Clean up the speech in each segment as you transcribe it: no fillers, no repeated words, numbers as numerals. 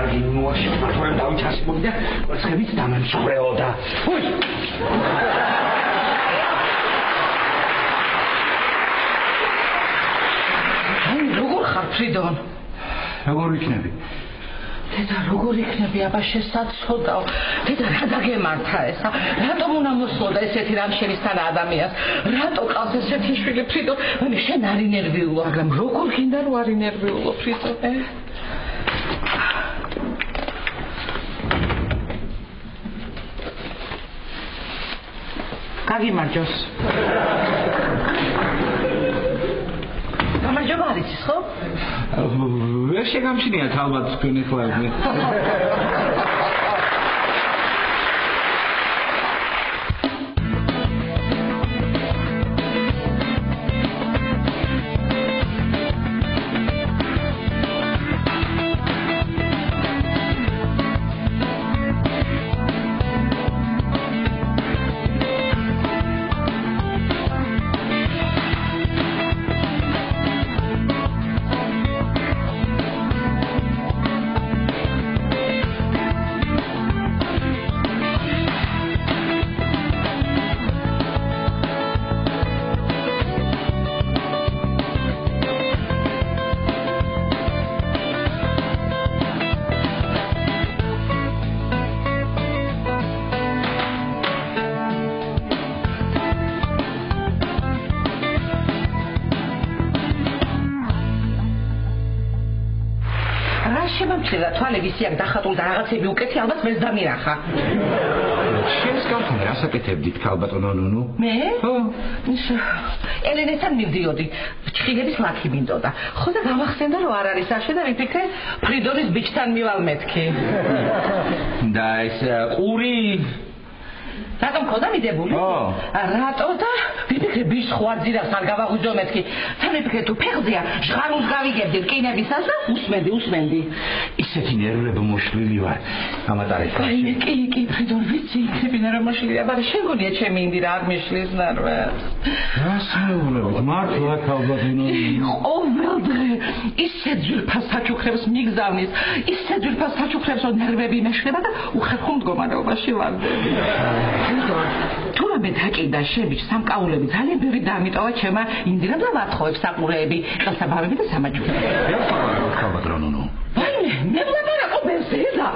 კარგი მოაშოვა თორემ დავიჩასებოდი და ცხებიც დამემსხვრეოდა. ჰუი! აი როგორ ხარ ფრიდონ? როგორ იქნები? დედა როგორ იქნები აბა შესაძლოა დედა რა დაგემართა ესა რატომ უნდა მოსვლოდა ესეთი რამშენისთან ადამიანს რატო ყავს ესეთი შვილი ფრიდო შენ არ ინერვიულო მაგრამ როგორ გინდა რომ არ ინერვიულო ფრიდო გაგიმარჯოს გამარჯობა არ იცის ხო? ვერ შეგამჩნიათ ალბათ თქვენი ხლები. თვალების იაკ დახატულ და რაღაცები უკეთი ალბათ მეც დამირახა. შენს გამხანე ასაკეთებდით ქალბატონო ნუნუ? მე? ხო. ელენესთან მივდიოდი. ჩხილების ლაქი მინდოდა. ხო და გამახსენდა რომ არ არის აშე და ვიფიქრე ფრიდონის ბიჭთან მივალ მეთქი. და ეს ყური რატომ ხოდა მიდებული? რატო და ვიფიქრე ბიჭს ხო არ ძირავს არ გავაღვიძო მეთქი. თან ვიფიქრე თუ ფეხზეა ჟღარულს გავიგებდი რკინებისას და usmendi. ისეთი ნერვები მოშლილი ვარ. ამატარეს. აი კი ფრიდონ ვიცი იქნებინა რა მოშლილია, მაგრამ შენ გონია ჩემი ინდირა არ მეშლის ნერვებს. რასაუბრებთ? მართლა ქალბატონო. ყოველდღე ისე ძვირფას საჩუქრებს მიგზავნის, ისე ძვირფას საჩუქრებს რომ ნერვები მეშლება და უხერხო მდგომარეობაში ვარდები. თუ რამე დაკიდა შებიჭ სამკაულები ძალიან ბევრი დამიტოვა ჩემმა ინდირამ და ვათხოვებს საყურეები, ყელსაბავები და სამაჯურები. ქალბატონო. ვაიმე, მე ვლაპარაკო ბენზედა.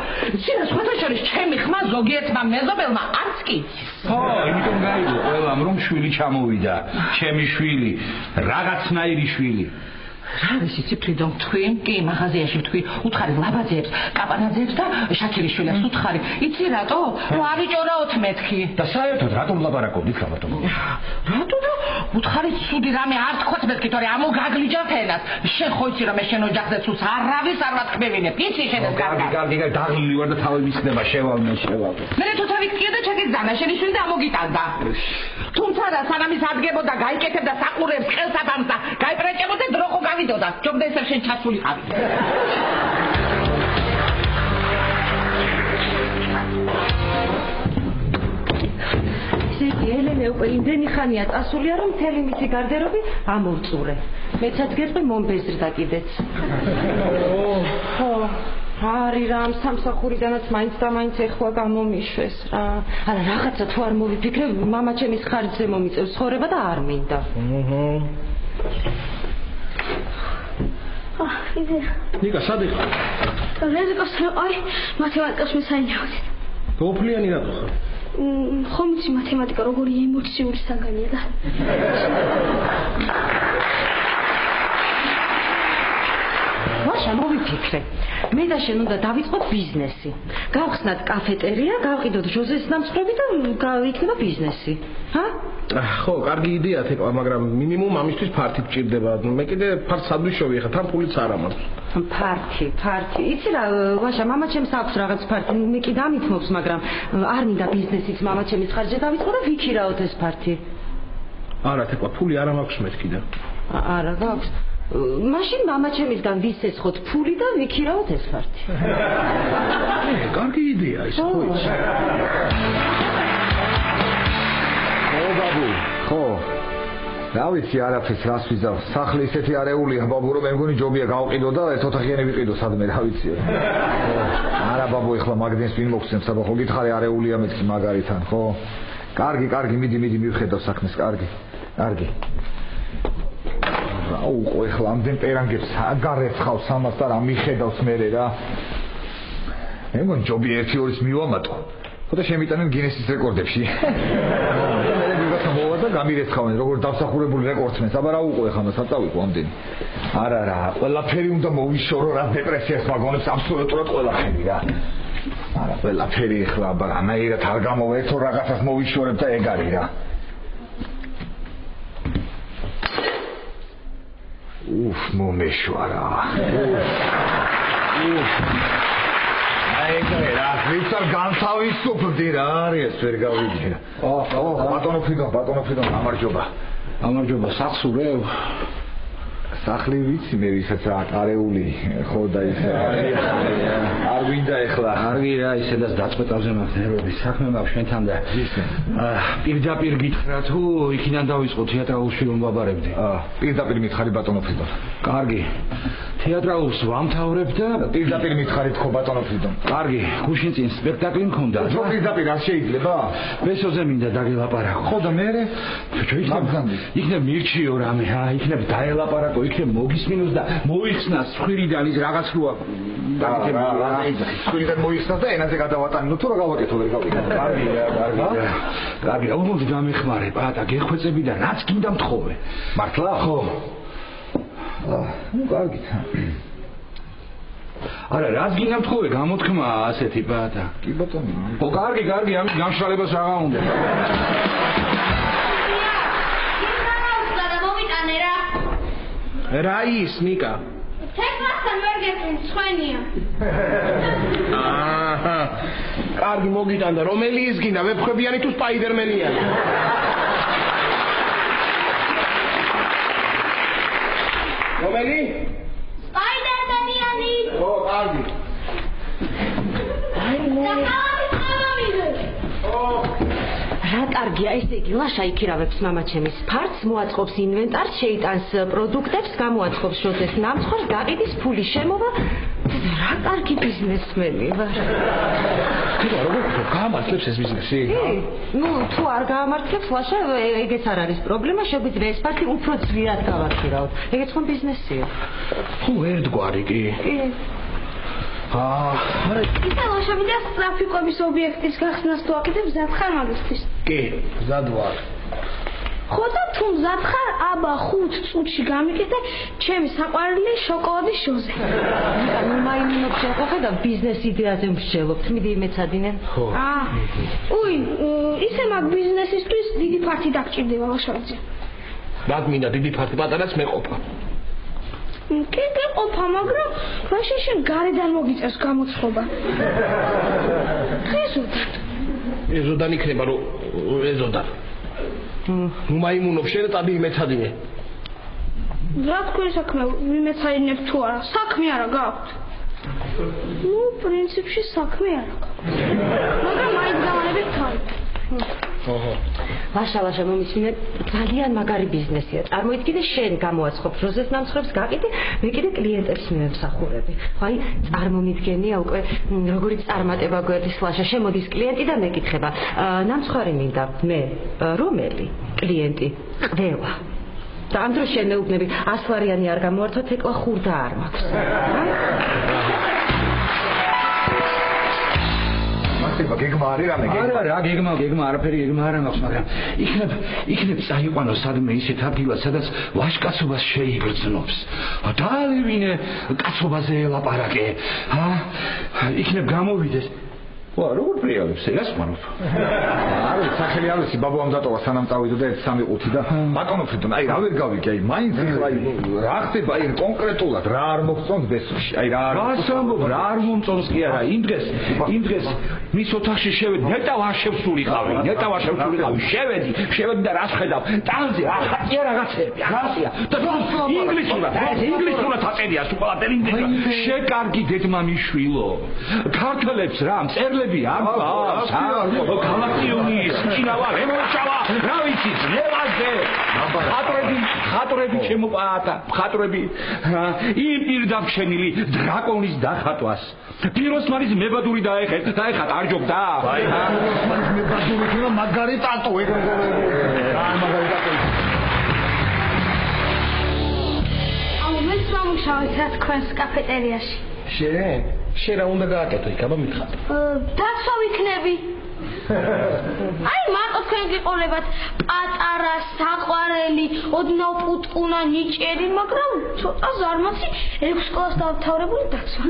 სინა სხვათა შორის ჩემი ხმა ზოგიერთმა მეზობელმა არც კი იცის. ხო, იმიტომ გაიგო ყველამ რომ შვილი ჩამოვიდა. ჩემი შვილი, რაღაცნაირი შვილი. რა არის იცი ფრიდონ თქვენ? კი, მაღაზიაში თქვი, უთხარი ლაბაძეებს, კაპანაძეებს და შაქილიშვილებს უთხარი. იცი რატო? რომ არიჭორაოთ მეთქი. და საერთოდ რატომ ლაპარაკობდით ქალბატონო? რატო და უთხარი ცუდი რამე არ თქვათ მეთქი, თორე ამოგაგლიჯათ ენას. შენ ხო იცი რომ მე შენ ოჯახზე ცუს არავის არ ვათქმევინებ. იცი შენ ეს კარგი. კარგი, დაღლილი ვარ და თავი მისხდება, შევალ. მე თუ თავი გქია და ჩაგეძანა შენი შვილი და ამოგიტანდა. თუმცა რა სანამ ის ადგებოდა, გაიკეთებდა საყურეებს, ყელსაბამს და გაიპრეჭებოდა დრო ხო გავიდოდა. ჯობდა ეს შენ ჩასულიყავი. ელენე უკვე იმდენი ხანია წასულია რომ მთელი მისი გარდერობი ამოვწურე. მეცაც გეტყვი მომბეზრდა კიდეც. ხო. არის რამ სამსახურიდანაც მაინც და მაინც ეხლა გამომიშვეს რა. არა რაღაცა თუ არ მოვიფიქრე მამა ჩემის ხარჯზე მომიწევს ცხოვრება და არ მინდა. ნიკა სადი ხარ? რეზიკოს აი მათემატიკას მესაინიოდი. გოფლიანი რატო ხარ? ხომ იცი მათემატიკა როგორი ემოციური საგანია და ვაშა მოვიფიქრე. მე და შენ უნდა დავიწყოთ ბიზნესი. გავხსნათ კაფეტერია, გავყიდოთ ჟოზეს დამსწრები და გავიქნება ბიზნესი. ჰა? ხო, კარგი იდეაა თეკლა, მაგრამ მინიმუმ ამისთვის ფართი გჭირდება. მე კიდე ფართ სადვიშოვი ხა, თან ფულიც არ ამაქვს. ფართი. იცი რა, ვაშა, მამა ჩემს აქვს რაღაც ფართი. მე კი დამითმობს, მაგრამ არ მინდა ბიზნესიც მამა ჩემის ხარჯზე დავიწყო და ვიქირაოთ ეს ფართი. არა, თეკლა, ფული არ მაქვს მეთქი და. არა, გაქვს. მაშინ მამა ჩემისგან ვისესხოთ ფული და ვიქირაოთ ეს ფართი. კარგი იდეაა ეს, ხო იცი. ხო, ბაბუ, ხო. რა ვიცი არაფერს რას ვიზავ სახლი ისეთი არეულია ბაბუ რომ მე მგონი ჯობია გავყიდო და ერთ ოთახიანი ვიყიდო სადმე რა ვიცი არა ბაბუ ეხლა მაგდენს ვინ მოგცემს აბა ხო გითხარი არეულია მეთქი მაგარითან ხო კარგი მიდი მივხედავ საქმეს კარგი აუ ეხლა ამდენ პერანგებს აგარებს ხავს ამას და რა მიხედავს მე რა მე მგონი ჯობია 1-2-ის მივამატო ხოდა შემიტანენ გინესის რეკორდებში მე ვიღაცა მოვა და გამირეცხავენ როგორ დამსახურებული რეკორდსმენს აბა რა უყო ეხლა საწავიკო ამდენი არა ყველაფერი უნდა მოვიშორო რა დეპრესიას მაგონებს აბსოლუტურად ყველაფერი რა არა ყველაფერი ეხლა აბა რანაირად არ გამოვა ერთო რაღაცას მოვიშორებ და ეგ არის რა მომეშვა რა ეგრე რა ვიცარ განთავისუფლდი რა არის ეს ვერ გავიგე ბატონო ფრიდონ გამარჯობა სახსურევ სახლი ვიცი მე ვისაც რა არეული ხო და ის არ ვინდა ეხლა კარგი რა ისედაც დაწყვეტავზე მაქვს ნერვები საქმე მაქვს შენთან და პირდაპირ გითხრა თუ იქიდან დავიწყო თეატრალში რომ ვაბარებდი პირდაპირ მითხარი ბატონო ფრიდონ კარგი თეატრალს ვამთავრებ და პირდაპირ მითხარი თქო ბატონო ფრიდონ კარგი გუშინ წინ სპექტაკლი მქონდა რო პირდაპირ არ შეიძლება ბესოზე მინდა დაგელაპარაკო ხო და მე იქნებ მირჩიო რამე იქნებ დაელაპარაკო იქნებ მოგისმინოს და მოიხსნას ცხვირიდან ის რაღაც როა ცხვირიდან მოიხსნას და ენაზე გადავატანო თუ რა გავაკეთო ვერ გავიგე კარგი უბრალოდ გამეხმარე პატა გეხვეწები და რაც გინდა მთხოვე მართლა ხო ნუ კარგი არა რაც გინდა მთხოვე გამოთქმა ასეთი პატა კი ბატონო ხო კარგი ამის განშალებას რაღა უნდა რა ის ნიკა თექასთან ვერ გეწინ ცხენია კარგი მოგიტანდა რომელი ის გინდა ვეფხვებიანი თუ სპაიდერმენიანი რომელი სპაიდერმენიანი ო კარგი რა კარგია ესე იგი ლაშა იქირავებს მამაჩემის ფარც მოაწყობს ინვენტარს შეიტანს პროდუქტებს გამოაწყობს შოთეს ნამცხვარს გაყიდის ფული შემოვა რა კარგი ბიზნესმენი ვარ როგორ გაამართლებს ეს ბიზნესი ნუ თუ არ გაამართლებს ლაშა ეგეც არ არის პრობლემა შეგვიძლია ეს ფაქტი უფრო ძლიერ გავაქირავოთ ეგეც ხომ ბიზნესია ხო ერთგვარი კი არა ისა ლაშავიდა ტრაფიკობის ობიექტის გახსნას თუ აკეთებს ზათხარ მაგისთვის კი მზად ვარ ხო და თუ მზად ხარ აბა 5 წუთში გამიკეთე ჩემი საყვარელი შოკოლადის შოზე ნუ მაინინობს შეყვება ბიზნეს იდეაზე მსჯელობთ მიდი მეცადინენ ხო უი ისე მაგ ბიზნესისთვის დიდი ფართი დაგჭირდება ლაშავიძე რა მინდა დიდი ფართი პატარაც მეყოფა კი ყოფა მაგრამ რაში შენ გარედან მოგიწევს გამოცხობა ეზოდან იქნება რომ ეზოდან ნუ მაიმუნობ შენ ტადი მეცადინე რა თქვენ საქმე ვიმეცადინებ თუ არა საქმე არა გაქვთ ნუ პრინციპში საქმე არა მაგრამ მაინც გავანებით თავი ლაშა მომისმინე ძალიან მაგარი ბიზნესია წარმოიდგინე შენ გამოაცხობ როზეს ნამცხრებს გაყიდე მე კიდე კლიენტებს მივემსახურები ხო აი წარმომიდგენია უკვე როგორი წარმატება გვერდის ლაშა შემოდის კლიენტი და მეკითხება ნამცხვარი მინდა მე რომელი კლიენტი ყველა და ამ დროს შენ მეუბნები 100 ლარიანი არ გამოვართოთ ეკლა ხურდა არ მაქვს გეგმა არის რამე არა გეგმა არაფერი გეგმა არ მაქვს მაგრამ იქნებ წაიყვანო სადმე ისეთ ადგილად სადაც ვაჟკაცობას შეიგრძნობს დაალევინე კაცობაზე ელაპარაკე იქნებ გამოვიდეს ვა როგორ პრიალებს ეგას ხმარობ არის სახელი ალესი ბაბო ამ დატოვა სანამ წავიდო და 1-3 ყუთი და ბატონო ფრიდონ აი რა ვერ გავიგე აი მაინც ახლა რა ხდება აი კონკრეტულად რა არ მოგწონს ბესოში აი რა არ მომწონს კი არა იმ დღეს მის ოთახში შევედი ნეტა არ შევსულიყავი შევედი და რას ხედავ ტანზე ახატია რაღაცები ახატია და ინგლისურად აწერია სულ ყველაფერი შეკარგი დედმამიშვილო ქართველებს რა მწერლებს მებრძოლები აქვს გალაქტიონის ჭინავა ლემონჩავა რა ვიცი ზნელაძე ხატრები შემოპაატა ხატრები იმ პირდამშენილი დრაკონის დახატვას პიროსმანის მებადური დაეხატა არ ჯობდა პიროსმანის მებადური თუ მაგარი ტატო მაგარი ტატო მუშაობთ რა თქვენს კაფეტერიაში. შენ რა უნდა გააკეთო იქ აბა მითხარ. დაცვა ვიქნები. აი მარტო თქვენ გიყოლებათ პატარა საყვარელი, ოდნავ პუტკუნა ნიჭიერი, მაგრამ ცოტა ზარმაცი 6 კლასს დავთავრებული დაცვა.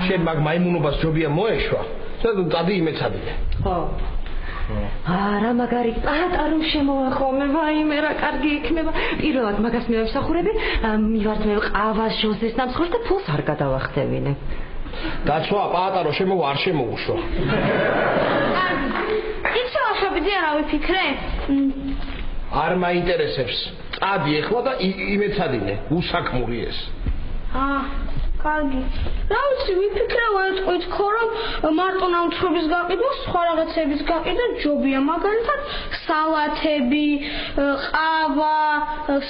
შენ მაგ მაიმუნობას ჯობია მოეშვა. წადი იმეცადიდე. ხო. არა მაგარი პატარო შემოახომე ვაიმე რა კარგი იქნება პირველად მაგას მივსახურები მივართ მე ყავას ჟოზეს ნამსხვრს და ფულს არ გადავახდევინე დაცვა პატარო შემოვა არ შემოუშვა იცი ვახებდი არა ვიფიქრე არ მაინტერესებს წადი ეხლა და იმეცადინე უსაქმური ეს კარგი. რა ვიცი, ვიფიქრე ვეთქვით ხო რომ მარტო ნამცხრობის გაყიდვა, სხვა რაღაცების გაყიდვა ჯობია, მაგალითად სალათები, ყავა,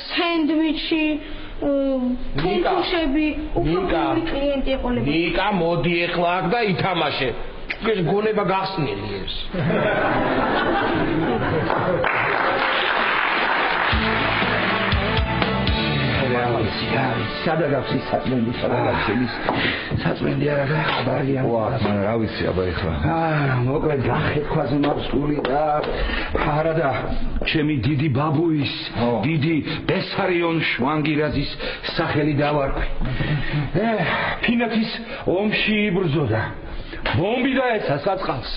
სენდვიჩი, თუთუშები, უფრო კლიენტი ეყოლება. ნიკა, მოდი ეხლა აქ და ითამაშე. ეს გონება გახსნილი ეს. სადაგავს ის საწმენდი საწმენდი არა ხაბარია რა ვიცი აბა ეხლა მოკლედ გახეთქვაზე მაქვს გული და არა და ჩემი დიდი ბაბუის დიდი ბესარიონ შვანგირაძის სახელი დავარქვი ფინეთის ომში იბრძოდა ბომბი დაეცა საწყალს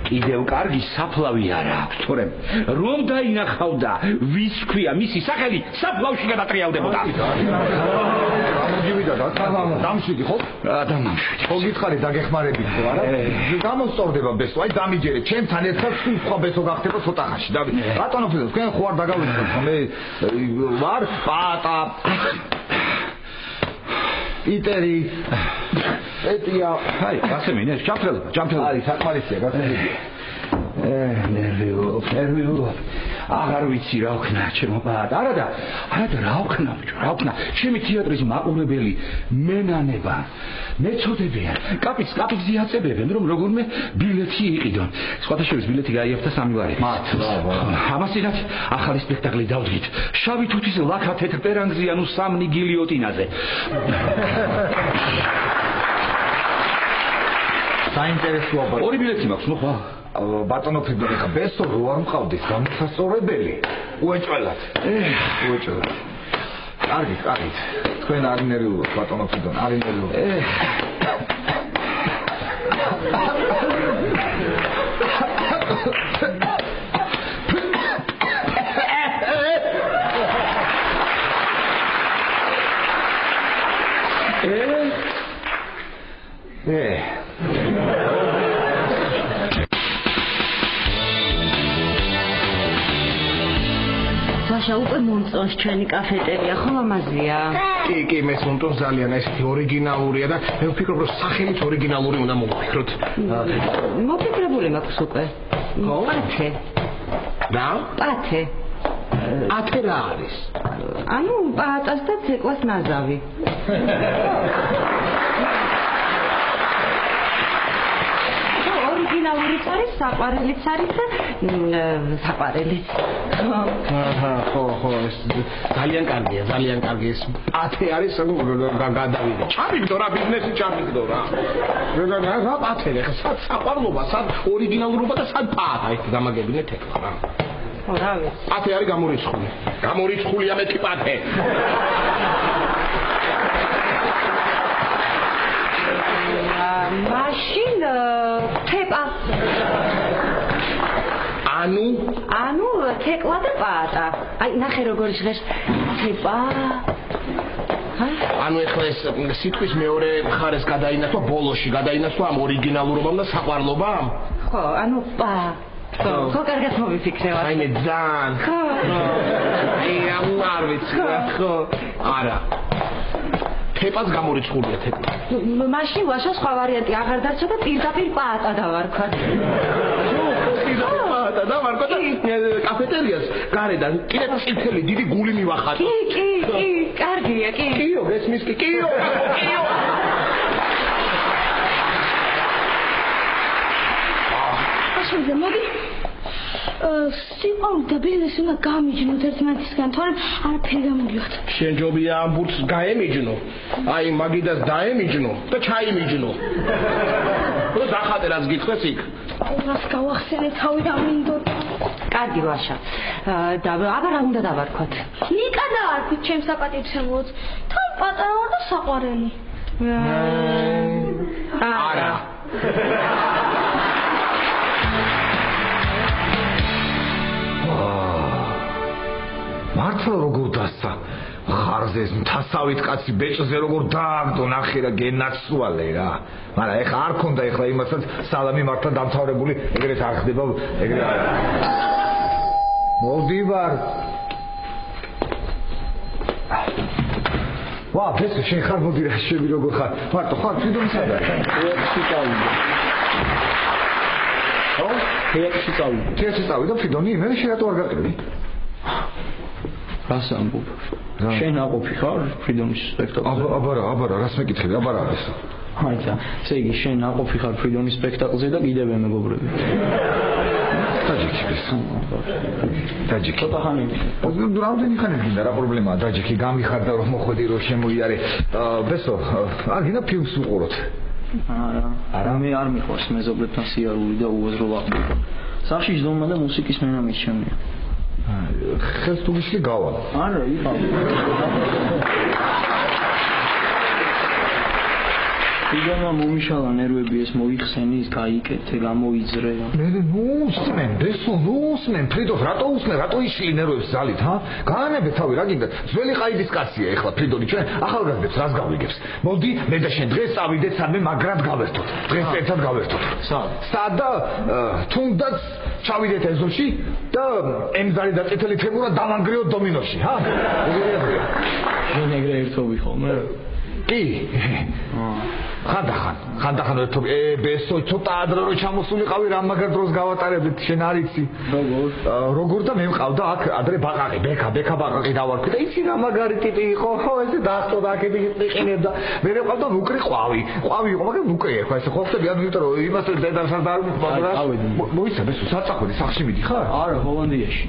კიდევ კარგი საფლავი არა აქვს თორემ რომ დაინახავდა ვის ქვია მისი სახელი საფლავში გადატრიალდებოდა გამოდივიდა და დამშვიდი ხო? დამშვიდი ხო გითხარი დაგეხმარებით ხო არა? გამოსწორდება ბესო აი დამიჯერე ჩემთან ერთად სხვა ბესო გახდება ცოტა ხანში დავით რატომ ფიქრობ თქვენ ხო არ დაგავიწყოთ მე ვარ პატა პიტერი ეტია აი გასემინე ჯამფრელ არის საკმარისია გასემინე ნერვიულობ აღარ ვიცი რა ვქნა ჩემო პატა არა და რა ვქნა ჩემი თეატრის მაყურებელი მენანება მეწოდებიან კაპიკს იაწებებენ რომ როგორმე ბილეთი იყიდონ სხვათა შორის ბილეთი გაიაფთა 3 ლარი ამასინაც ახალი სპექტაკლი დავდგით შავი თუთის ლაქა თეთრ პერანგზე ანუ სამნი გილიოტინაზე საინტერესოა ორი ბილეთი მაქვს ნუ ხო ბატონო ფრიდონი ხა ბესო რო არ მყავდეს გამოსასწორებელი უეჭველად კარგი თქვენ არ ნერვიულობთ ბატონო ფრიდონ არ ნერვიულობთ საშა უკვე მომწონს ჩვენი კაფეტერია ხო მამაზია? კი მე მომწონს ძალიან ესეთი ორიგინალურია და მე ვფიქრობ რომ სახელიც ორიგინალური უნდა მოვფიქროთ მოფიქრებული მაქვს უკვე პათე და? პათე ათე რა არის? ანუ პატას და ცეკვას ნაზავი ორიგინალურიც არის, საყვარელიც არის და საყვარელიც. ხო, ეს ძალიან კარგია, ეს პათე არის, გადავიდე. ჩამიგდო რა ბიზნესი ჩამიგდო რა. რა პათე, ხა საყვარლობა, სად ორიგინალურობა და სად პათა, ეს დამაგებინეთ ეხლა რა. ხო, რა ვიცი. პათე არის გამორიცხულია მეთი პათე. მაშინ თეპა ანუ თეკლა და პატა აი ნახე როგორ ჟღერს თეპა ანუ ეხლა ეს სიტყვის მეორე მხარეს გადაინაცვა ბოლოში გადაინაცვა ამ ორიგინალურობამ და საყვარლობამ ხო ანუ ხო, კარგად მოვიფიქრე ვარ. აი მე ძალიან. ხო. აი არ ვიცი რა ხო. არა. თეპას გამორიცხულია თეპა. მაშინ ვაშა სხვა ვარიანტი აღარ დარჩა და პირდაპირ პაატა დავარქვა. და ვარქვა და კაფეტერიას გარედან კიდე წითელი დიდი გული მივახატე. კი, კარგია, კი. კიო, გესმის კი, კიო. ახლა მოდი სიყვარული და ბიზნესი უნდა გამიჯნოთ ერთმანეთისგან, თორემ არაფერი გამოგივათ. შენ ჯობია ამ ბურთს გაემიჯნო, აი მაგიდას დაემიჯნო და ჩაიმიჯნო. რო დახატე რაც გითხრეს იქ. რას გავახსენე თავი და მინდოდა. კარგი ვაშა. და აბა რა უნდა დავარქვათ? ნიკა დავარქვით ჩემს საპატივცემლოდ. თან პატარა ვარ და საყვარელი. არა. მართლა როგორ დასცა ხარზე ეს მთასავით კაცი ბეჭზე როგორ დააგდო ნახე რა გენაცვალე რა მაგრამ ეხა არ ქონდა ეხლა იმასაც სალამი მართლა დამთავრებული ეგრეთ არ ხდება ეგრე მოვდივარ ვა ბეჭზე შენ ხარ მოდი რა შევი როგორ ხარ მარტო ხარ თვითონ სადა ერთი წავიდა ო ერთი წავიდა ფიდონი მე შეიძლება არ გაყიდე რას ამბობ? შენ აყოფი ხარ ფრიდონის სპექტაკლზე? აბარა, რას მეკითხები? აბარა ეს. აიცა, ესე იგი შენ აყოფი ხარ ფრიდონის სპექტაკლზე და კიდევ მეგობრები. დაჯიკი. ცოტა ხანი. რამდენი ხანი გინდა რა პრობლემაა დაჯიკი გამიხარდა რომ მოხვედი რომ შემოიარე. ბესო, არ გინდა ფილმს უყუროთ. არა, მე არ მიყვარს მეზობლებთან სიარული და უაზრო ლაპარაკი. სახში ზომა და მუსიკის მენა მიჩემია. ხელს თუ გიშლი გავალ. არა, იფა. იგანა მომიშალა ნერვები ეს მოიხსენი, ის გაიკეთე, გამოიძრე. მე ნუსმენ, ბესო ნუსმენ, ფრიდო რატო უსმენ, რატო იშლი ნერვებს ზალით, ჰა? გაანებე თავი რა გინდა? ძველი ყაიდის კაცია ეხლა ფრიდონი, ჩვენ ახალგაზრდებს რას გავიგებს? მოდი, მე და შენ დღეს წავიდეთ სადმე მაგრად გავერთოთ. დღეს ერთად გავერთოთ. სად და თუნდაც ჩავიდეთ ეზოში და ემზარი და წითელი თემურა დავანგრიოთ დომინოში, ჰა? შენ ეგრე ერთობი ხოლმე? კი. ხანდახან ერთობი. ბესო ცოტა ადრე რო ჩამოსულიყავი რა მაგარ დროს გავატარებდით, შენ არ იცი. როგორ და მე მყავდა აქ ადრე ბაყაყი, ბექა ბაყაყი დავარქვი და იცი რა მაგარი ტიპი იყო, ხო ესე დაასწოდა აქები იყინებდა. მე მყავდა ნუკრი ყვავი იყო, მაგრამ ნუკრი ერქვა ესე ხო ხტები ანუ იმიტომ რომ იმას დედას არ დაარღვივა. მოიცა ბესო საწახვედი სახში მიდი ხარ? არა, ჰოლანდიაში.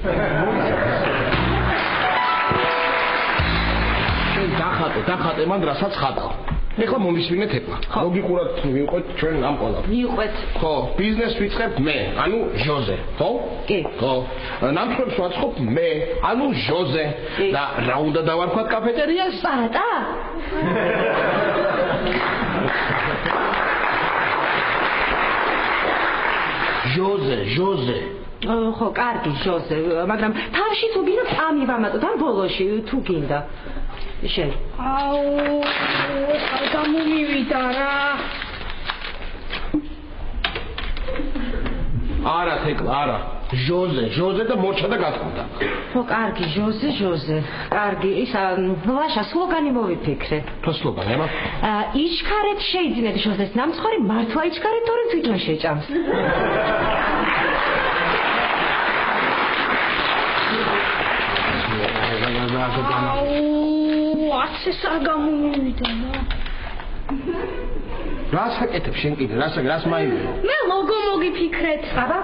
დახატე მან რასაც ხატავ. ეხლა მომისმინეთ ეხლა. ლოგიკურად მივყვეთ ჩვენ ამ ყველაფერს. მივყვეთ. ხო, ბიზნეს ვიწყებ მე, ანუ ჟოზე, ხო? კი. ხო. ნამხვრებს ვაცხობ მე, ანუ ჟოზე. და რა უნდა დავარქვათ კაფეტერიას? პატა? ჟოზე. ხო, კარგი ჟოზე, მაგრამ თავში თუ გინდა წამი ვამატოთ ან ბოლოში თუ გინდა. შენ. აუ, გამომივიდა რა. არა, თეკლა, არა. ჟოზე და მოჩა და გატყდა. ხო, კარგი, ჟოზე. კარგი, ისა, ვაშა, სლოგანი მოვიფიქრე. თუ სლოგანი, აბა? იჩქარეთ შეიძინეთ ჟოზეს ნამცხარი, მართლა იჩქარეთ, თორემ თვითონ შეჭამს. ეს არ გამომივიდა რა. რას აკეთებ შენ კიდე? რას მაიმეო? მე ლოგო მოგიფიქრეთ. აბა.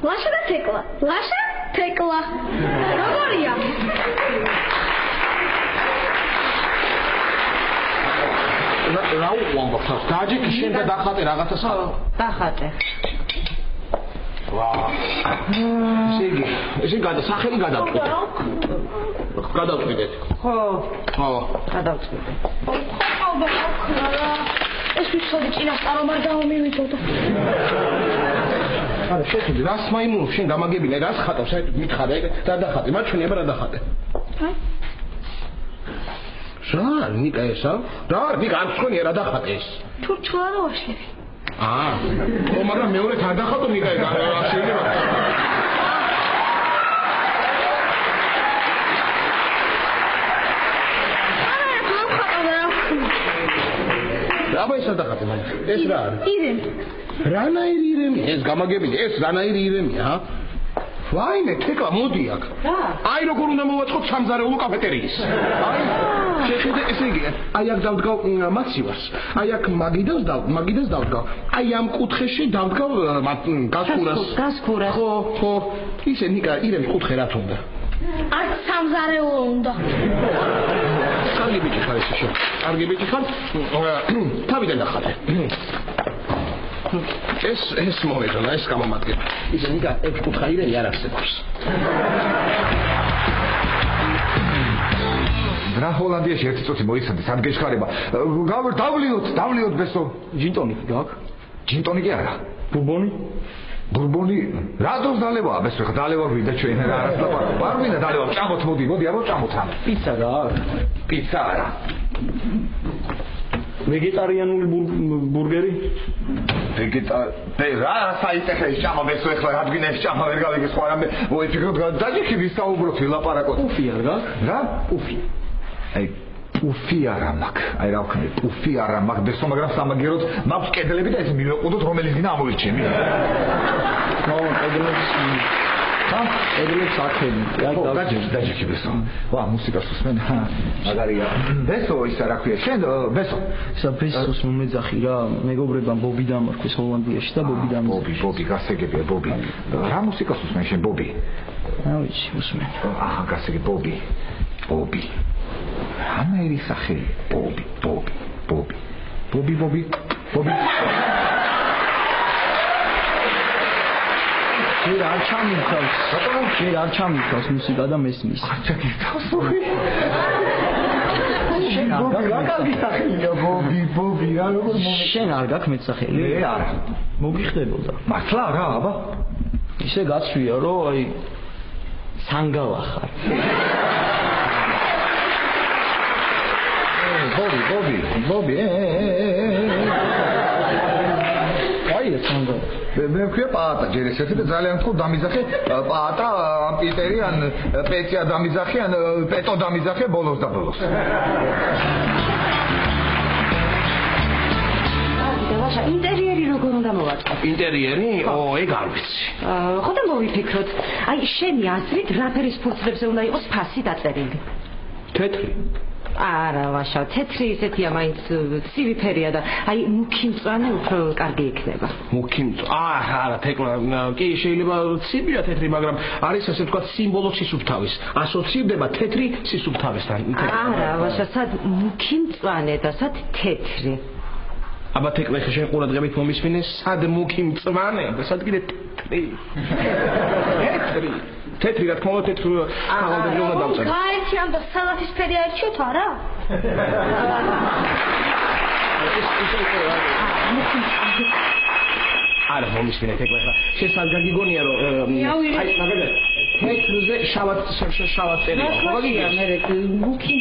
ლაშა და თეკლა. როგორია? რა უყურებ ხარ? დაჯიკი შენ და დახატე რაღაცას ხარ? დახატე. ვა. ესე სახელი გადავწყვეტე. გადავწყვეტეთ. ხო. გადავწყვეტე. ეს ვიცოდი წინასწარ რომ არ გამომივიდოდა. არა, შეხედე, რას მაიმუნობ შენ გამაგებინე, რას ხატავ, საერთოდ მითხარე, რა დახატე, მაჩვენია რა დახატე. რა, ნიკა ესა? რა, ნიკა არ ხონია რა დახატე ეს. თურჩლა რა ვაშლები. მაგრამ მეორე თან დახატო ნიკაი შეიძლება აბა ეს დახატე მაგ ეს რა არის ირემი რანაირი ირემი ეს გამაგებიდი ეს რანაირი ირემია ვაიმე თეკლა მოდი აქ აი როგორ უნდა მოვაწყოთ სამზარეულო კაფეტერიის აი შეხედე ესე იგი აი აქ დავდგავ მაცივარს აი აქ მაგიდას დავდგავ აი ამ კუთხეში დავდგავ გასკურას ხო ისე ნიკა ირემი კუთხე რა თუნდა არ სამზარეულო უნდა კარგი ბიჭი ხარ ესე შე კარგი ბიჭი ხარ თავიდან დახატე ეს მოედონა ეს გამომადგება ისე ნიკა ეს კუთხა ირემი არ არსებობს რა ჰოლანდიაში ერთი წუთი მოიცადე სად გეშხარება დავლიოთ ბესო ჯინტონიკი გაქვს ჯინტონიკი არა ბურბონი რადოს დალევაა ბესო ხა დალევა გვინდა ჩვენ რა არასლაპარაკო არ მინდა დალევა ჭამოთ მოდი აბა ჭამოთ ამ პიცა გაქვს პიცა არა ვეგეტარიანული ბურგერი რა საიტეხე ჭამა ბესო ეხლა რადგან ეს ჭამა ვერ გავიგე სხვა რამე მოიფიქროთ დაჯიქი ვისაუბროთ ვილაპარაკოთ უფი არ გაქვს რა უფი აი უფი არა მაქვს აი რა ვქნე უფი არა მაქვს ბესო მაგრამ სამაგეროთ მაქვს კედლები და ეს მივეყუდოთ რომელიც გინდა ამოვირჩენი ედლებს აქები დაჯიქი ბესო ვა მუსიკას უსმენ მაგარია ბესო ისა რა ქვია შენ ბესო ისა ბესოს მომეძახი რა მეგობრებთან ბობი დამარქვის ჰოლანდიაში და ბობი დამარქვის ბობი გასაგებია ბობი რა მუსიკას უსმენ შენ ბობი რა ვიცი უსმენ აჰა გასაგები ბობი რანაირი სახელი ბობი ჯერ არ ჩამიქავს მუსიკა და მესმის არ ჩაგიქავს შენ რა კარგი სახელია ბობი რა როგორ შენ არ გაქვს მეტსახელი არა მოგიხდებოდა მართლა რა აბა ისე გაცვია რომ აი სანგალა ხარ ბობი აი ეს სანგალა მე ვქვია პაატა ჯერ ესეთი და ძალიან თქო დამიზახე პაატა ან პიტერი ან პეცია დამიზახე ან პეტო დამიზახე ბოლოს დავაშა ინტერიერი როგორ უნდა მოვაწყო ინტერიერი ეგ არ ვიცი ხოდა მოვიფიქროთ აი შენი აზრით რა ფერის ფურცლებზე უნდა იყოს ფასი დაწერილი თეთრი არა ვაშა თეთრი ისეთია მაინც ცივი ფერია და აი მუქი მწვანე უფრო კარგი იქნება მუქი არა თეკლა კი შეიძლება ცივია თეთრი მაგრამ არის ასე თქვა სიმბოლო სისუფთავის ასოცირდება თეთრი სისუფთავესთან არა ვაშა სად მუქი მწვანე და სად თეთრი აბა თეკლა ხე შენ ყურადღებით მომისმინე სად მუქი მწვანე და სად კიდე თეთრი რა თქმა უნდა თეთრი აღავდები უნდა დავწერო გაიჩი ამ და სალათის ფერი აირჩიოთ არა არა მომისმინე თეკლა შენ სად გაგიგონია რომ აი მაგალითად თეთრზე შავად წერია ხო გიგია მე მუქი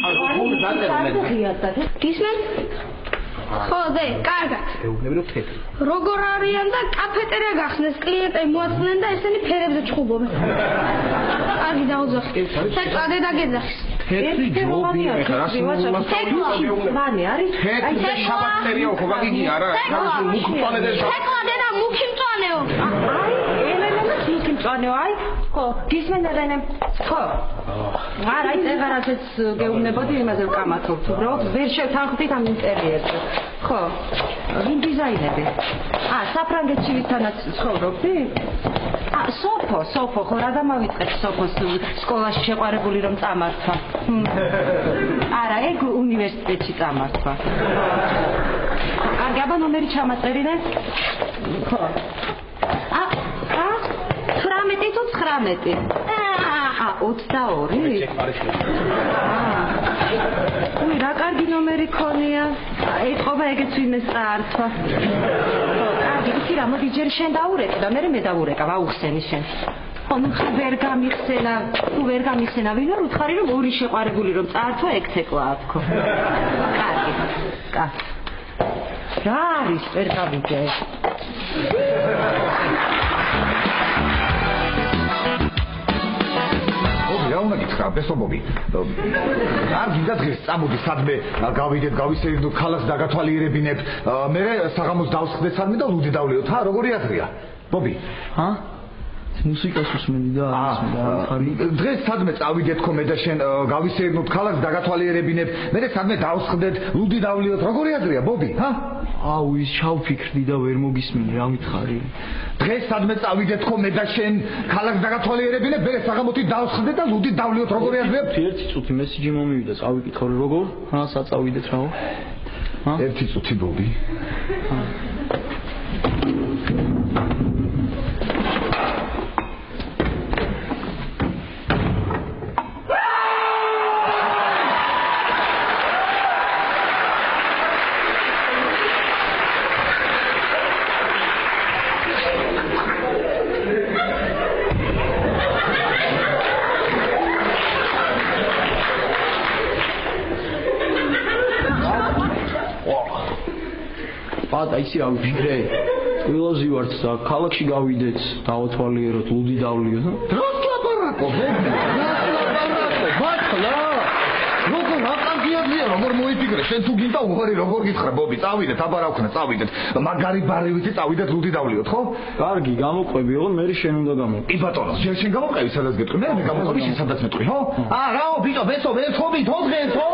გისმენ ხო ზე კარგად ეუბნები რომ თეთრი როგორ არიან და კაფეტერია გახსნეს კლიენტები მოაწნენ და ესენი ფერებზე ჩხუბობენ კარგი დაუძახე თეკლა დაგეძახის თეთრი ჯობია ხა მანი არის თეთრზე შავად წერია ხო გაგიგია რა მუქი მწვანე და თეკლა დედა მუქი მწვანეო აი ხო გისმენდენ ხო არა ის ეღარაცეც გეუბნებოდი იმაზე ვკამათობთ უბრალოდ ვერ შევთანხმდით ამ ინტერიერზე ხო ვინ დიზაინერი საფრანგეთში ვისთანაც ცხოვრობდი სოფო ხო რა დამავიწყეთ სოფოს სკოლაში შეყვარებული რომ წამართვა არა ეგ უნივერსიტეტში წამართვა კარგი აბა ნომერი ჩამაწერინე ხო 18 თუ 19 22 უი რა კარგი ნომერი ქონია ეთყობა ეგეც ვინმეს წაართვა კარგი იცი რა მოდი ჯერ შენ დაურეკე და მე დავურეკავ აუხსენი შენ ხო ნუ ვერ გამიხსენა ვინ არ უთხარი რომ ორი შეყვარებული რომ წაართვა ეგ თეკლა თქო კარგი რა არის ვერ გავიგე რა უნდა გითხრა ბესობობი არ გინდა დღეს წამოდი სადმე გავიდეთ გავისეირნოთ ქალაქს დაგათვალიერებინებ მე საღამოს დავსხდეთ სადმე და ლუდი დავლიოთ როგორი აზრია ბობი მუსიკას უსმენდი და დღეს სადმე წავიდეთ ხო მე და შენ გავისეირნოთ ქალაქს დაგათვალიერებინებ მე სადმე დავსხდეთ ლუდი დავლიოთ როგორი აზრია ბობი აუ ის ჩავფიქრდი და ვერ მოგისმინე რა მითხარი დღეს სადმე წავიდეთ ხო მე და შენ ქალაქს დაგათვალიერებინებ მე საღამოთი დავსხდეთ და ლუდი დავლიოთ როგორი აზრია ერთი წუთი მესიჯი მომივიდა წავიკითხო როგორ საწავიდეთ რაო ერთი წუთი ბობი პატა ისე რა ვიფიქრე ყველაზე ვართ და ქალაქში გავიდეთ დავათვალიეროთ ლუდი დავლიოთ დროს ლაპარაკო მართლა როგორ აყანდიადია როგორ მოიფიქრე შენ თუ გინდა უღარი როგორ გითხრა ბობი წავიდეთ აბა რა ვქნა წავიდეთ მაგარი ბარივით წავიდეთ ლუდი დავლიოთ ხო კარგი გამოყვები ოღონ მე შენ უნდა გამოყვი კი ბატონო შენ გამოყვები სადაც გეტყვი მე გამოყვები შენ სადაც მეტყვი ხო რაო ბიჭო ბესო მე ხობი თოძღენ ხო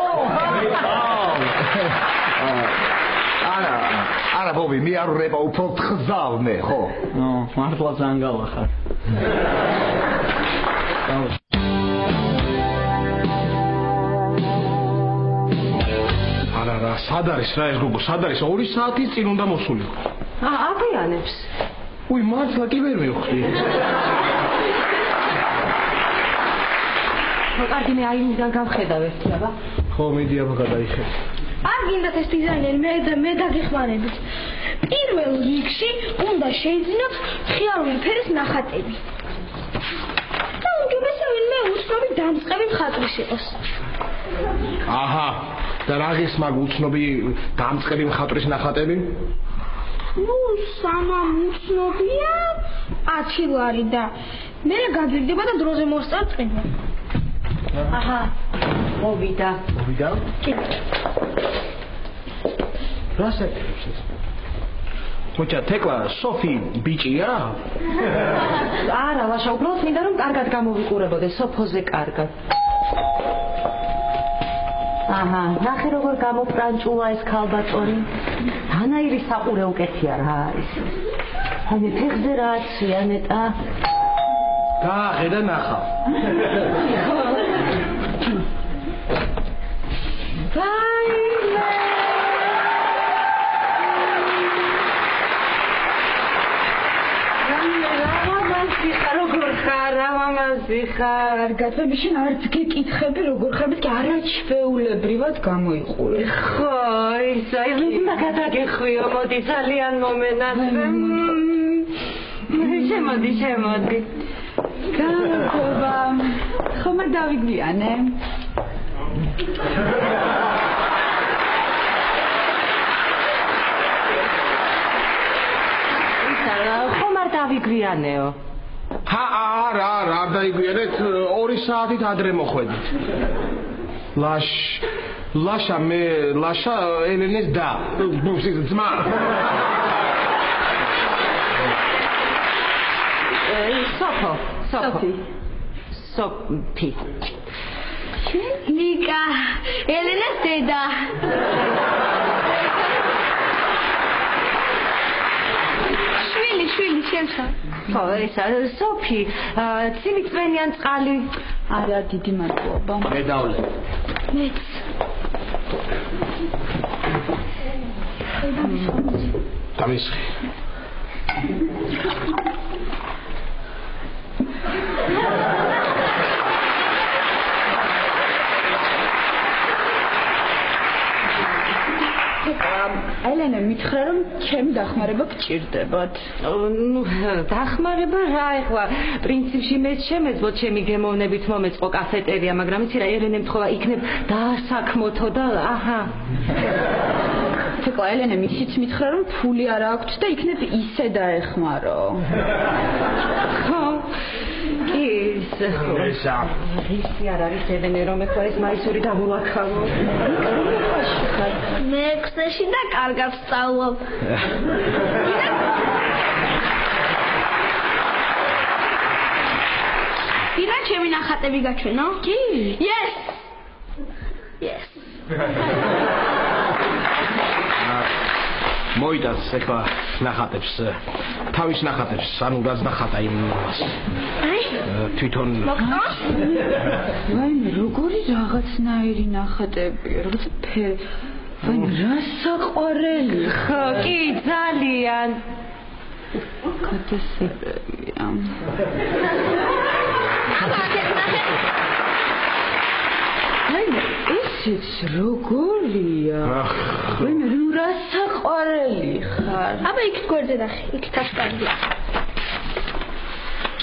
არა ბობი მე არ ვრება უფრო თხზავ მე ხო მართლა ზანგალა ხარ არა სად არის რა ეს გოგო სად არის 2 საათის წინ უნდა მოსულიყო აბიანებს უი მართლა კი ვერ მივხვდი კარგი მე აიმიდან გავხედავ ერთიაბა ხო მიდი აბა გადაიხედე არ გინდათ ეს დიზაინერი მე დაგეხმარებით პირველ რიგში უნდა შეიძინოთ ხიარული ფერის ნახატები და უმჯობესია უცნობი დამწყები მხატვრის იყოს აჰა და რა ის მაგ უცნობი დამწყები მხატვრის ნახატები სანამ უცნობია 10 ლარი და მე გაგვიგდება და დროზე მოსწარწყება აჰა მოვიდა კი რა საკეთებს ეს მოჭა თეკლა სოფი ბიჭია არა ლაშა უბრალოდ მინდა რომ კარგად გამოვიყურებოდეს სოფოზე კარგად აჰა ნახე როგორ გამოპრანჭულა ეს ქალბატონი ანაირი საყურე უკეთია რა არის აი ფეხზე რა აცია ნეტა გაახედა ნახა კარგად მე შენ არც გეკითხები როგორ ხარ მე არაჩვეულებრივად გამოიყურე ხო ისა ის მაგადაგეხვიო მოდი ძალიან მომენაცრე შემოდი გამარჯობა ხომ არ დავიგვიანე ხომ არ დავიგვიანეო არა არ დაიგვიანეთ 2 საათით ადრე მოხვედით ლაშა ელენეს და ძმა სოფი ნიკა ელენეს დედა შვილი შენსა ხო ესა სოფი ცივი წვენიან წყალი არა დიდი მადლობა მე დავლე მეც დამისხი ელენე მითხრა რომ ჩემი დახმარება გჭირდებათ. ნუ დახმარება რა ეხლა პრინციპში მეც შემეძლო ჩემი გემოვნებით მომეწყო კაფეტერია, მაგრამ იცი რა ელენე მთხოვა იქნებ დაასაქმოთო და აჰა. მართლა ელენე მისიც მითხრა რომ ფული არ აქვს და იქნებ ისე დაეხმარო. ხო. ისი არ არის ელენე რომ ეხლა ეს მაისური დამულაქავო. მე ქსეში და კარგად სწავლობ. ირა ჩემი ნახატები გაჩვენო? კი. Yes. Yes. მოიდაც ეხლა ნახატებს თავის ნახატებს ანუ გაზნახატა იმას თვითონ ვაიმე როგორი რაღაცნაირი ნახატები რაღაც ვაიმე რა საყვარელი ხო კი ძალიან კატასტროფია ვაიმე ესეც როგორია ვაიმე რა საყვარელი ხარ აბა იქ გვერდზე ნახე იქ თასკანია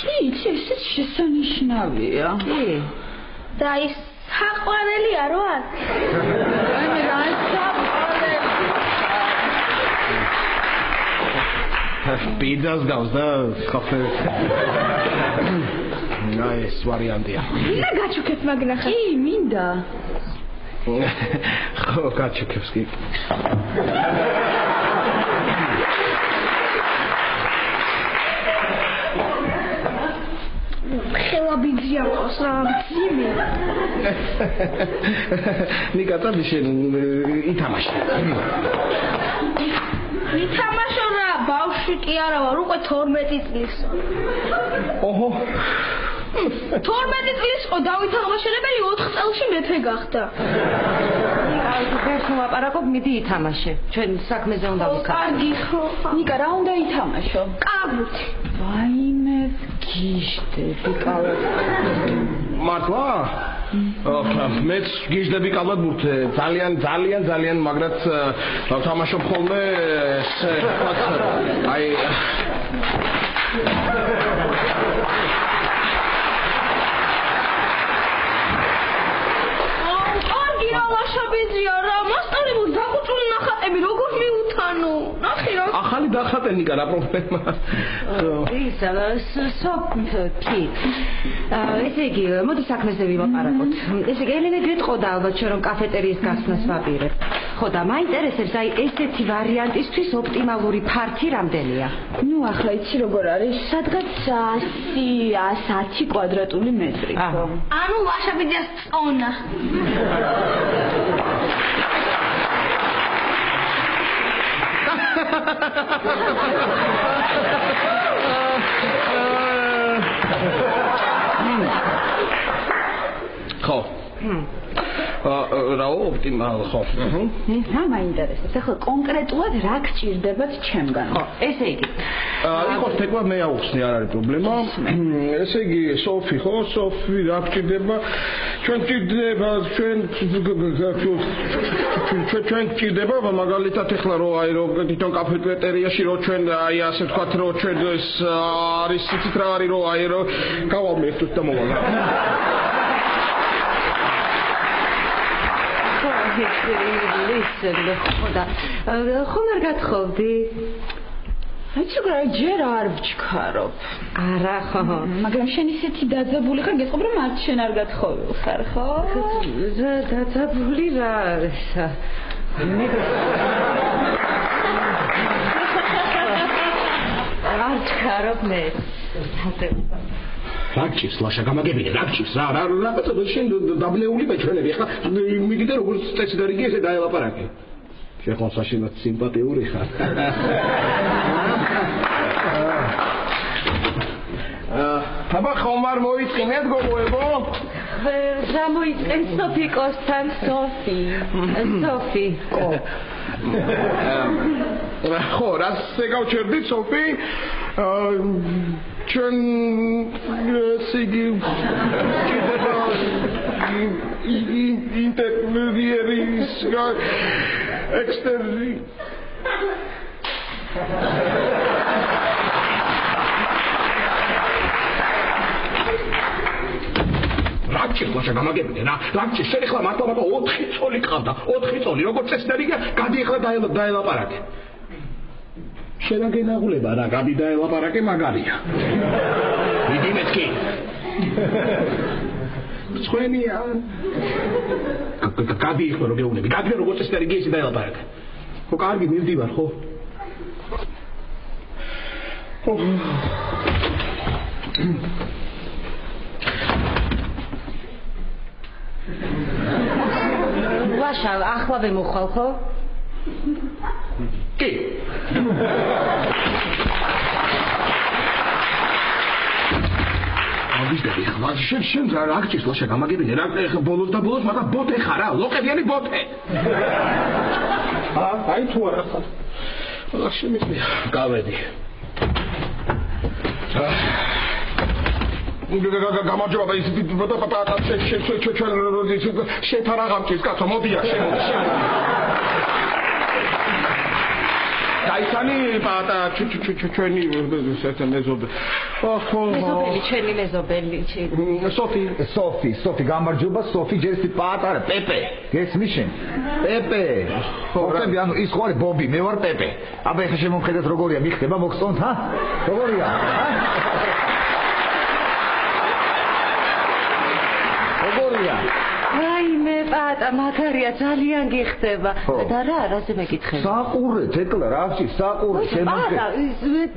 კი ესეც შესანიშნავია კი და ის საყვარელია რო არ ვაიმე რა საყვარელი პიძას გავს და ხაფე ეს ვარიანტია. მინდა გაჩუქებ მაგნახა. კი, მინდა. ხო, გაჩუქებს კი. ხელაბიძია ყავს რა მძიმე. ნიკა შენ ითამაშე. ითამაშო რა, ბავშვი კი არა ვარ, უკვე 12 წლის. ოჰო 12 წლის ყო დავით აღმაშენებელი 4 წელში მეფე გახდა. ვერც მოვაპარაკობ, მიდი ითამაშე. ჩვენ საქმეზე უნდა ვისაუბროთ. კარგი ხო. ნიკა რა უნდა ითამაშო? კალათბურთი. ვაიმე გიჟდები კალათბურთი. მართლა? მეც გიჟდები კალათბურთი. ძალიან მაგრად ვთამაშობ ხოლმე აი ლაშაბიძია რა მასწავლებლო დაგუწული ნახატები როგორ მიუთანო ნახე რა ახალი დახატე ნიკა რა პრობლემა ისა სოფი ესე იგი მოდი საქმეზე ვიმაპარაკოთ ესე იგი ელენე გეტყოდა ალბათ რომ კაფეტერიის გახსნას ვაპირებ ხო და მაინტერესებს აი ესეთი ვარიანტისთვის ოპტიმალური ფართი რამდენია ნუ ახლა იცი როგორ არის სადღაც 100-110 კვადრატული მეტრი ხო ანუ ლაშაბიძიას წონა ხო რა ოპტიმალ ხო რა მაინტერესებს ახლა კონკრეტულად რა გჭირდებათ ჩემგან ხო ესე იგი იყო თქმა მე აუხსნი არ არის პრობლემა ესე იგი სოფი ხო სოფი რა გჭირდება ჩვენ გჭირდება მაგალითად ახლა რო აი რო თვითონ კაფეტერიაში რო ჩვენ აი ასე ვთქვათ რო ჩვენ ეს არის ცით რა არის რო აი რო გავამერთოთ და მოვალ listen ხოდა ხომ არ გათხოვდი აიცი რა ჯერ არ ვჩქარობ არა ხო მაგრამ შენ ისეთი დაძაბული ხარ გეტყვი რომ არ შენ არ გათხოვილ ხარ ხო დაძაბული რა არ ჩქარობ მე რაკჭის ლაშა გამაგებინე რაკჭის რა შენ დაბნეული ბეჭვენები ახლა მიგიდე როგორც წესი და რიგი ესე დაელაპარაკე შეხონ საშინად სიმპათიური ხარ აბა ხომ არ მოიწინეთ გოგოებო რა მოიწენ სოფიკოსთან სოფი ხო რას გავჩერდით სოფი ჩვენ სიგი ინტერიერის ექსტერი რაკჭი ლაშა გამაგებინე რა ლამჭი შენ ახლა მარტო 4 წოლი ყავდა 4 წოლი როგორც წესდარი გადი ახლა დაელაპარაკე შენაგენაღლება რა გადი დაელაპარაკე მაგარია მიდი მეთქი სხვენია გადი ახლა რო გეუბნები გადი როგორც წესდარი გიესი დაელაპარაკე ხო კარგი მივდივარ ხო ვაშა ახლავე მოხვალ ხო? კი ვიზდები ხმა შენ რა გჭირს ლაშა გამაგებინე რა ბოლოს და ბოლოს მაგრამ ბოთე ხარ რა ლოყებიანი ბოთე აი თუ არა ხარ ლაშა მიწია გავედი გამარჯობა ის პატა შენ თან აღამჭირს კაცო მოდია შემოდი დაიცანი პატა ჩვენი მეზობელი მეზობელი ჩვენი მეზობელი სოფი გამარჯობა სოფი ჯერსი პატა პეპე გესმის შენ პეპე ხოთები ანუ ის ხო არის ბობი მე ვარ პეპე აბა ეხა შემომხედეთ როგორია მიხდება მოგწონთ ჰა როგორია რაიმე პატა მაგარია ძალიან გიხდება და რაზე მეკითხები საყურეთ ეკლა რა ვთქვი საყურეთ პატა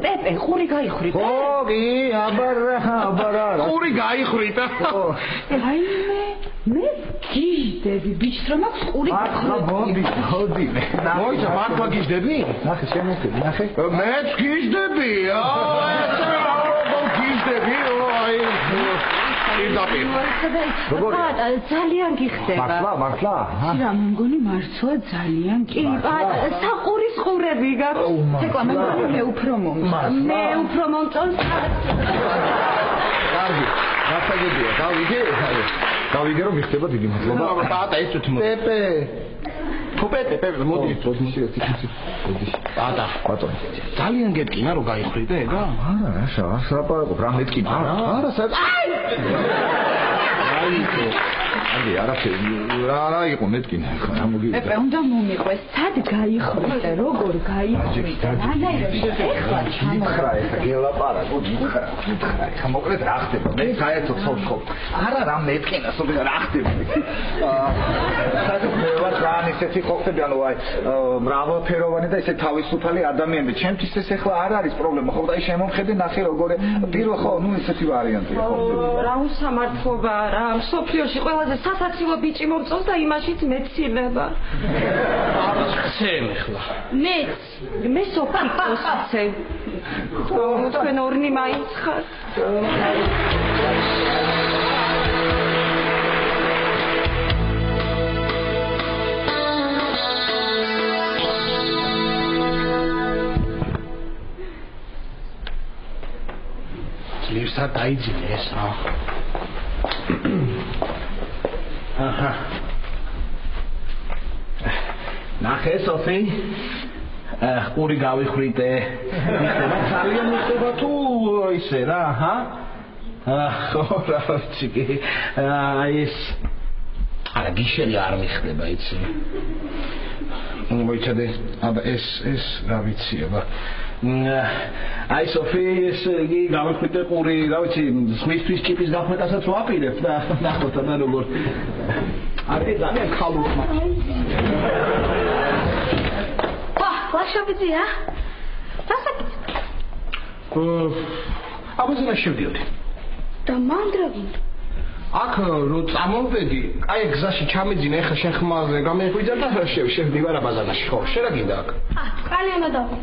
პეპე ყური გაიხრით ხო კი აბარა ყური გაიხრით რაიმე მე გიჟდები ბიჭს რომ აქვს ყური მოდი მოიცა მართლა გიჟდები ნახე შემოხდი ნახე მეც გიჟდები გიჟდები პატა ძალიან გიხდება მართლა რა მგონი მართლა ძალიან კი პატა საყურის ყურები გაქვს ეკლა მე უფრო მომწონს კარგი გასაგებია გავიგე რომ მიხდება დიდი მადლობა პატა ეს თვითონ პეპე მოდი პატა ბატონო ძალიან გეტკინა რომ გაიხრიდე ეგა არა რა ლაპარაკობ რა მეტკინა არა აი არაფერი რა იყო მეტკინა რა მოგივიდა პეპე უნდა მომიყვეს სად გაიხრიდე როგორ გაიხრიდე ეხლა მითხრა ეხა გელაპარაკო მითხრა ეხა მოკლედ რა ხდება მე საერთოდ ხო არა რა მეტკინა სულ რა ხდება სად მე ვარ რან ისეთი ხოხები ანუ აი მრავალფეროვანი და ისე თავისუფალი ადამიანები ჩემთვის ეს ეხლა არ არის პრობლემა ხო და შემომხედე ნახე როგორ პირველ ხო ნუ ისეთი ვარიანტია ხო რა უსამართლობა რა სოფიოში ყველაზე სასაცილო ბიჭი მომწონს და იმაშიც მეცილება ხცემ ახლა მე სოფიკოს ხცე თქვენ ორნი მაინც ხართ ლირსა დაიძინე ეს რა აჰა ნახე სოფი ყური გავიხრიტე მიხდება ძალიან მიხდება თუ ისე რა ჰა ხო რა ვიცი აი ეს არა გიშელი არ მიხდება იცი მოიცადე აბა ეს რა ვიცი აბა აი სოფი ეს იგი გავიხრიტე ყური რა ვიცი სმისთვის ჩიპის გახმეტასაც ვაპირებ და ნახოთ და როგორ არის ძალიან ხალუხმა ლაშობიცია დასაკით აბა შევდიოდი და მანდრაგინ აქ რო წამოვედი აი გზაში ჩამეძინე ეხა შენ ხმაზე გამეხვიძა და შევდივარ აბაზანაში ხო შენ რა გინდა აქ წყალი უნდა დავი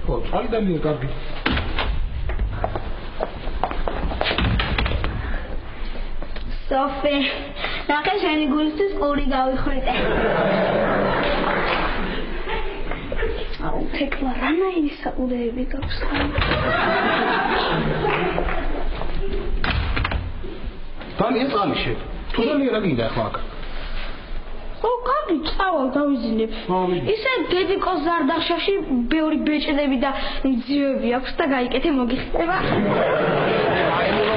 ხო წყალი ძალიან კარგი სოფი ნახე შენი გულისთვის ყური გავიხრიტე აუ თეკლა რანაირი საყურეები გაქვს ძალიან წყალი შევ თუ ძალიან რა გინდა ახლა აქ ო კარგი წავალ დავიზინებ ისე დედიკოს ზარდახშაში ბევრი ბეჭდები და ძიები აქვს და გაიკეთე მოგიხდება აი